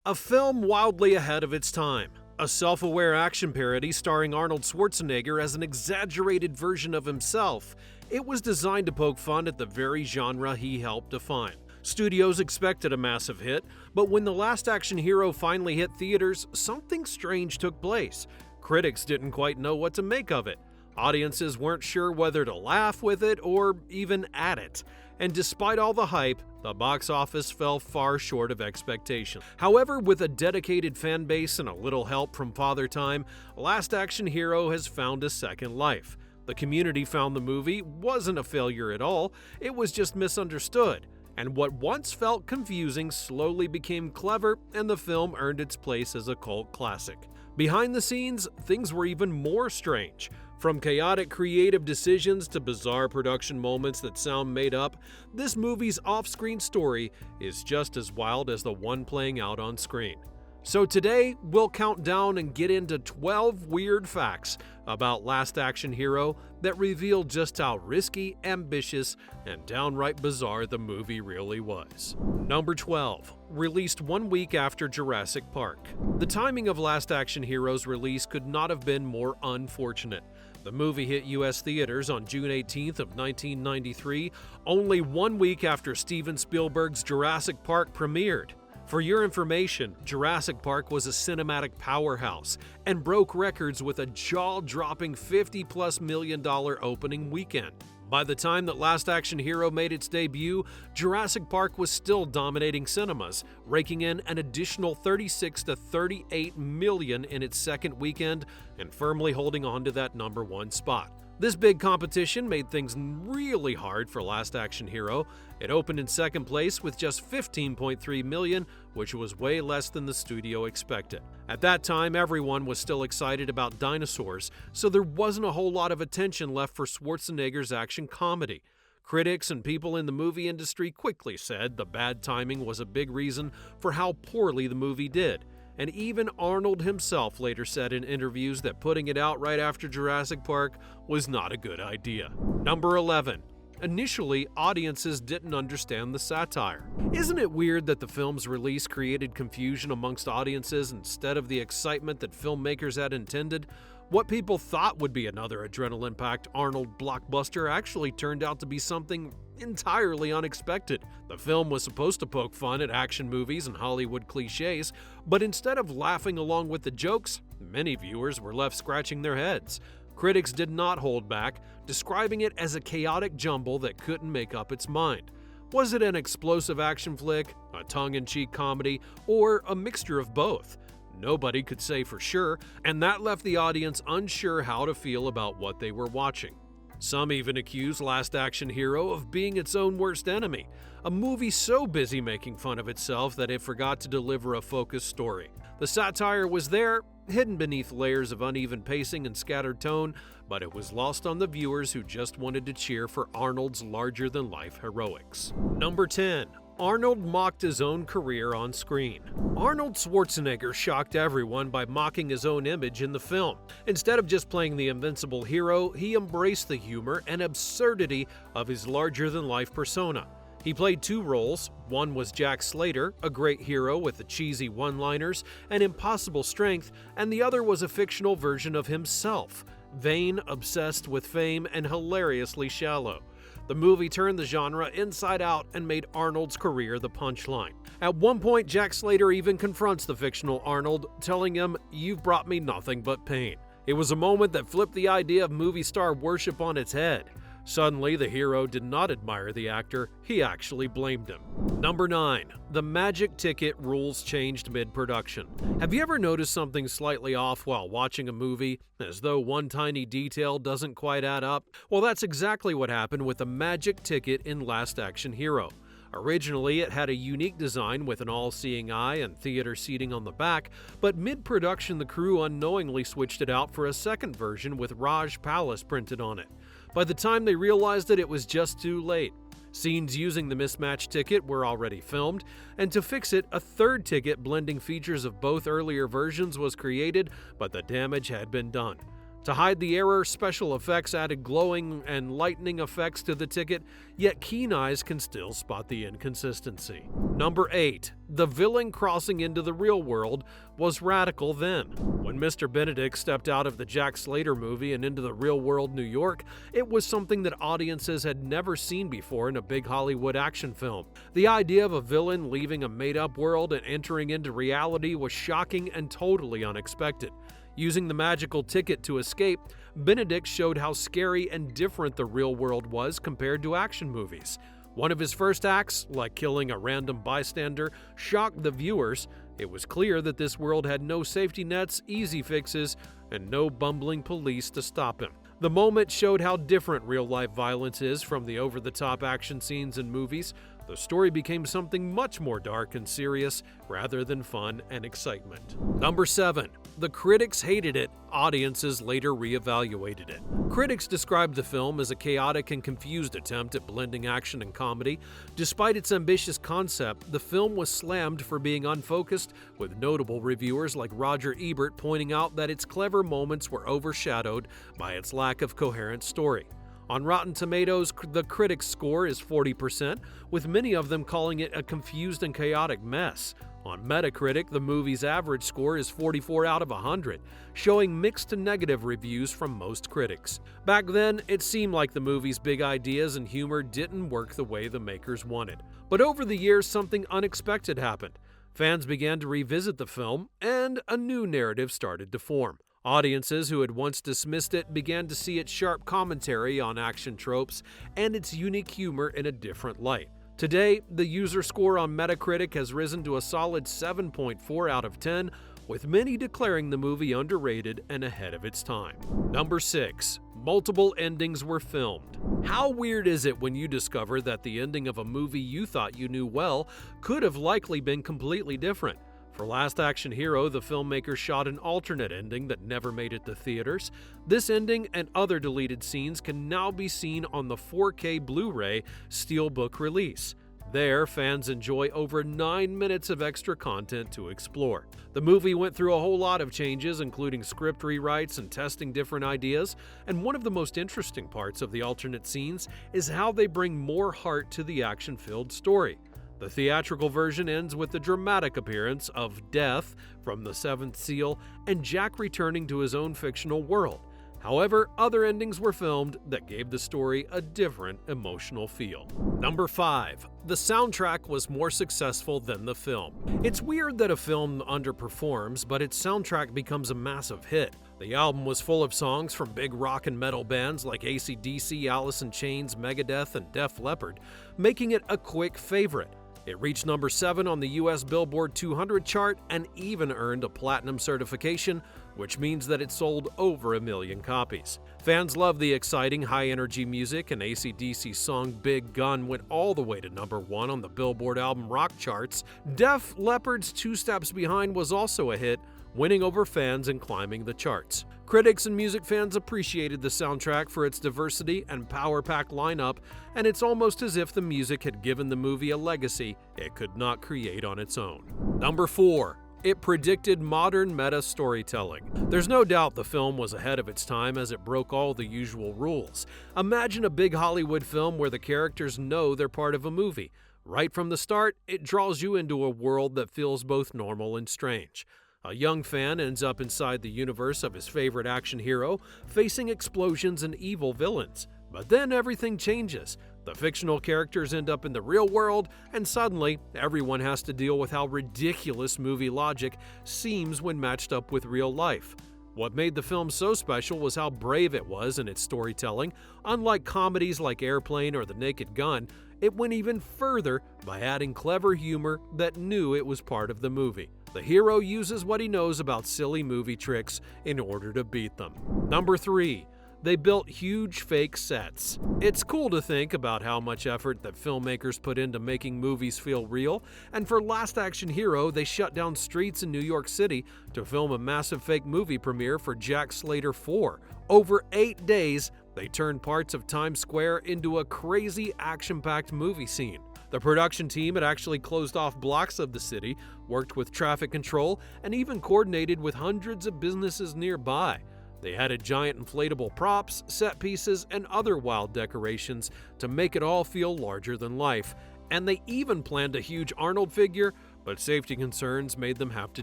A film wildly ahead of its time. A self-aware action parody starring Arnold Schwarzenegger as an exaggerated version of himself, it was designed to poke fun at the very genre he helped define. Studios expected a massive hit, but when The Last Action Hero finally hit theaters, something strange took place. Critics didn't quite know what to make of it. Audiences weren't sure whether to laugh with it or even at it. And despite all the hype, the box office fell far short of expectations. However, with a dedicated fan base and a little help from Father Time, Last Action Hero has found a second life. The community found the movie wasn't a failure at all, it was just misunderstood. And what once felt confusing slowly became clever, and the film earned its place as a cult classic. Behind the scenes, things were even more strange. From chaotic creative decisions to bizarre production moments that sound made up, this movie's off-screen story is just as wild as the one playing out on screen. So today, we'll count down and get into 12 weird facts about Last Action Hero that reveal just how risky, ambitious, and downright bizarre the movie really was. Number 12. Released 1 week after Jurassic Park. The timing of Last Action Hero's release could not have been more unfortunate. The movie hit U.S. theaters on June 18th of 1993, only 1 week after Steven Spielberg's Jurassic Park premiered. For your information, Jurassic Park was a cinematic powerhouse and broke records with a jaw-dropping $50+ million opening weekend. By the time that Last Action Hero made its debut, Jurassic Park was still dominating cinemas, raking in an additional $36 to $38 million in its second weekend and firmly holding on to that number one spot. This big competition made things really hard for Last Action Hero. It opened in second place with just $15.3 million, which was way less than the studio expected. At that time, everyone was still excited about dinosaurs, so there wasn't a whole lot of attention left for Schwarzenegger's action comedy. Critics and people in the movie industry quickly said the bad timing was a big reason for how poorly the movie did. And even Arnold himself later said in interviews that putting it out right after Jurassic Park was not a good idea. Number 11. Initially, audiences didn't understand the satire. Isn't it weird that the film's release created confusion amongst audiences instead of the excitement that filmmakers had intended? What people thought would be another adrenaline-packed Arnold blockbuster actually turned out to be something entirely unexpected. The film was supposed to poke fun at action movies and Hollywood cliches, but instead of laughing along with the jokes, many viewers were left scratching their heads. Critics did not hold back, describing it as a chaotic jumble that couldn't make up its mind. Was it an explosive action flick, a tongue-in-cheek comedy, or a mixture of both? Nobody could say for sure, and that left the audience unsure how to feel about what they were watching. Some even accused Last Action Hero of being its own worst enemy, a movie so busy making fun of itself that it forgot to deliver a focused story. The satire was there, hidden beneath layers of uneven pacing and scattered tone, but it was lost on the viewers who just wanted to cheer for Arnold's larger-than-life heroics. Number 10. Arnold mocked his own career on screen. Arnold Schwarzenegger shocked everyone by mocking his own image in the film. Instead of just playing the invincible hero, he embraced the humor and absurdity of his larger-than-life persona. He played two roles. One was Jack Slater, a great hero with the cheesy one-liners and impossible strength, and the other was a fictional version of himself, vain, obsessed with fame, and hilariously shallow. The movie turned the genre inside out and made Arnold's career the punchline. At one point, Jack Slater even confronts the fictional Arnold, telling him, "You've brought me nothing but pain." It was a moment that flipped the idea of movie star worship on its head. Suddenly, the hero did not admire the actor, he actually blamed him. Number 9. The magic ticket rules changed mid-production. Have you ever noticed something slightly off while watching a movie, as though one tiny detail doesn't quite add up? Well, that's exactly what happened with the magic ticket in Last Action Hero. Originally, it had a unique design with an all-seeing eye and theater seating on the back, but mid-production the crew unknowingly switched it out for a second version with Raj Palace printed on it. By the time they realized it was just too late. Scenes using the mismatched ticket were already filmed, and to fix it, a third ticket blending features of both earlier versions was created, but the damage had been done. To hide the error, special effects added glowing and lightning effects to the ticket, yet keen eyes can still spot the inconsistency. Number 8. The villain crossing into the real world was radical then. When Mr. Benedict stepped out of the Jack Slater movie and into the real-world New York, it was something that audiences had never seen before in a big Hollywood action film. The idea of a villain leaving a made-up world and entering into reality was shocking and totally unexpected. Using the magical ticket to escape, Benedict showed how scary and different the real world was compared to action movies. One of his first acts, like killing a random bystander, shocked the viewers. It was clear that this world had no safety nets, easy fixes, and no bumbling police to stop him. The moment showed how different real-life violence is from the over-the-top action scenes in movies. The story became something much more dark and serious rather than fun and excitement. Number 7. The critics hated it, audiences later reevaluated it. Critics described the film as a chaotic and confused attempt at blending action and comedy. Despite its ambitious concept, the film was slammed for being unfocused, with notable reviewers like Roger Ebert pointing out that its clever moments were overshadowed by its lack of coherent story. On Rotten Tomatoes, the critics' score is 40%, with many of them calling it a confused and chaotic mess. On Metacritic, the movie's average score is 44 out of 100, showing mixed to negative reviews from most critics. Back then, it seemed like the movie's big ideas and humor didn't work the way the makers wanted. But over the years, something unexpected happened. Fans began to revisit the film, and a new narrative started to form. Audiences who had once dismissed it began to see its sharp commentary on action tropes and its unique humor in a different light. Today, the user score on Metacritic has risen to a solid 7.4 out of 10, with many declaring the movie underrated and ahead of its time. Number 6. Multiple endings were filmed. How weird is it when you discover that the ending of a movie you thought you knew well could have likely been completely different? For Last Action Hero, the filmmakers shot an alternate ending that never made it to theaters. This ending and other deleted scenes can now be seen on the 4K Blu-ray Steelbook release. There, fans enjoy over 9 minutes of extra content to explore. The movie went through a whole lot of changes, including script rewrites and testing different ideas, and one of the most interesting parts of the alternate scenes is how they bring more heart to the action-filled story. The theatrical version ends with the dramatic appearance of Death from The Seventh Seal and Jack returning to his own fictional world. However, other endings were filmed that gave the story a different emotional feel. Number 5. The soundtrack was more successful than the film. It's weird that a film underperforms, but its soundtrack becomes a massive hit. The album was full of songs from big rock and metal bands like AC/DC, Alice in Chains, Megadeth, and Def Leppard, making it a quick favorite. It reached number 7 on the US Billboard 200 chart and even earned a platinum certification, which means that it sold over 1 million copies. Fans love the exciting, high-energy music, and AC/DC's song Big Gun went all the way to number 1 on the Billboard album rock charts. Def Leppard's Two Steps Behind was also a hit, winning over fans and climbing the charts. Critics and music fans appreciated the soundtrack for its diversity and power-packed lineup, and it's almost as if the music had given the movie a legacy it could not create on its own. Number 4. It predicted modern meta storytelling. There's no doubt the film was ahead of its time as it broke all the usual rules. Imagine a big Hollywood film where the characters know they're part of a movie. Right from the start, it draws you into a world that feels both normal and strange. A young fan ends up inside the universe of his favorite action hero, facing explosions and evil villains. But then everything changes. The fictional characters end up in the real world, and suddenly, everyone has to deal with how ridiculous movie logic seems when matched up with real life. What made the film so special was how brave it was in its storytelling. Unlike comedies like Airplane or The Naked Gun, it went even further by adding clever humor that knew it was part of the movie. The hero uses what he knows about silly movie tricks in order to beat them. Number 3. They built huge fake sets. It's cool to think about how much effort that filmmakers put into making movies feel real, and for Last Action Hero, they shut down streets in New York City to film a massive fake movie premiere for Jack Slater 4. Over 8 days, they turned parts of Times Square into a crazy action-packed movie scene. The production team had actually closed off blocks of the city, worked with traffic control, and even coordinated with hundreds of businesses nearby. They added giant inflatable props, set pieces, and other wild decorations to make it all feel larger than life, and they even planned a huge Arnold figure, but safety concerns made them have to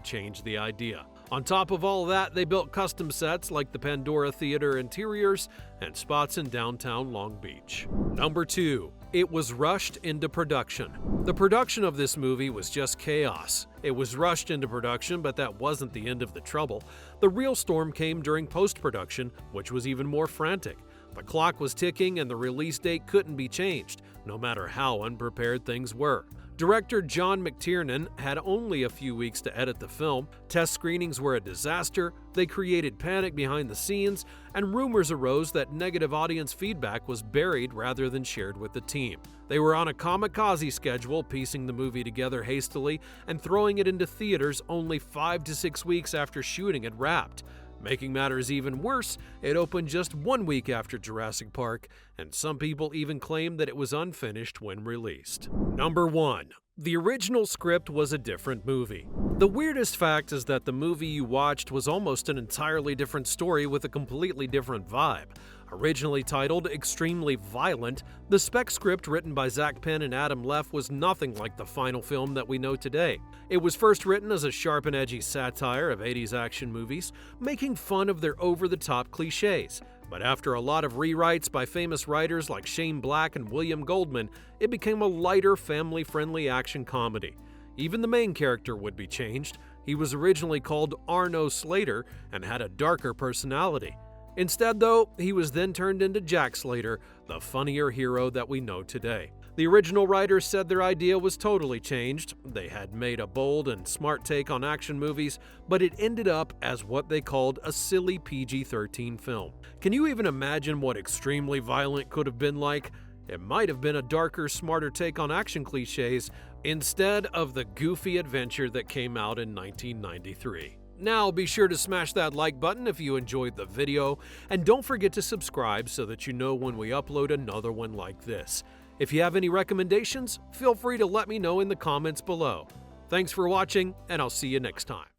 change the idea. On top of all that, they built custom sets like the Pandora Theater interiors and spots in downtown Long Beach. Number 2. It was rushed into production. The production of this movie was just chaos. It was rushed into production, but that wasn't the end of the trouble. The real storm came during post-production, which was even more frantic. The clock was ticking and the release date couldn't be changed, no matter how unprepared things were. Director John McTiernan had only a few weeks to edit the film. Test screenings were a disaster, they created panic behind the scenes, and rumors arose that negative audience feedback was buried rather than shared with the team. They were on a kamikaze schedule, piecing the movie together hastily and throwing it into theaters only 5 to 6 weeks after shooting had wrapped. Making matters even worse, it opened just 1 week after Jurassic Park, and some people even claimed that it was unfinished when released. Number 1. The original script was a different movie. The weirdest fact is that the movie you watched was almost an entirely different story with a completely different vibe. Originally titled Extremely Violent, the spec script written by Zach Penn and Adam Leff was nothing like the final film that we know today. It was first written as a sharp and edgy satire of 80s action movies, making fun of their over-the-top cliches. But after a lot of rewrites by famous writers like Shane Black and William Goldman, it became a lighter, family-friendly action comedy. Even the main character would be changed. He was originally called Arno Slater and had a darker personality. Instead, though, he was then turned into Jack Slater, the funnier hero that we know today. The original writers said their idea was totally changed. They had made a bold and smart take on action movies, but it ended up as what they called a silly PG-13 film. Can you even imagine what Extremely Violent could have been like? It might have been a darker, smarter take on action cliches instead of the goofy adventure that came out in 1993. Now be sure to smash that like button if you enjoyed the video, and don't forget to subscribe so that you know when we upload another one like this. If you have any recommendations, feel free to let me know in the comments below. Thanks for watching, and I'll see you next time.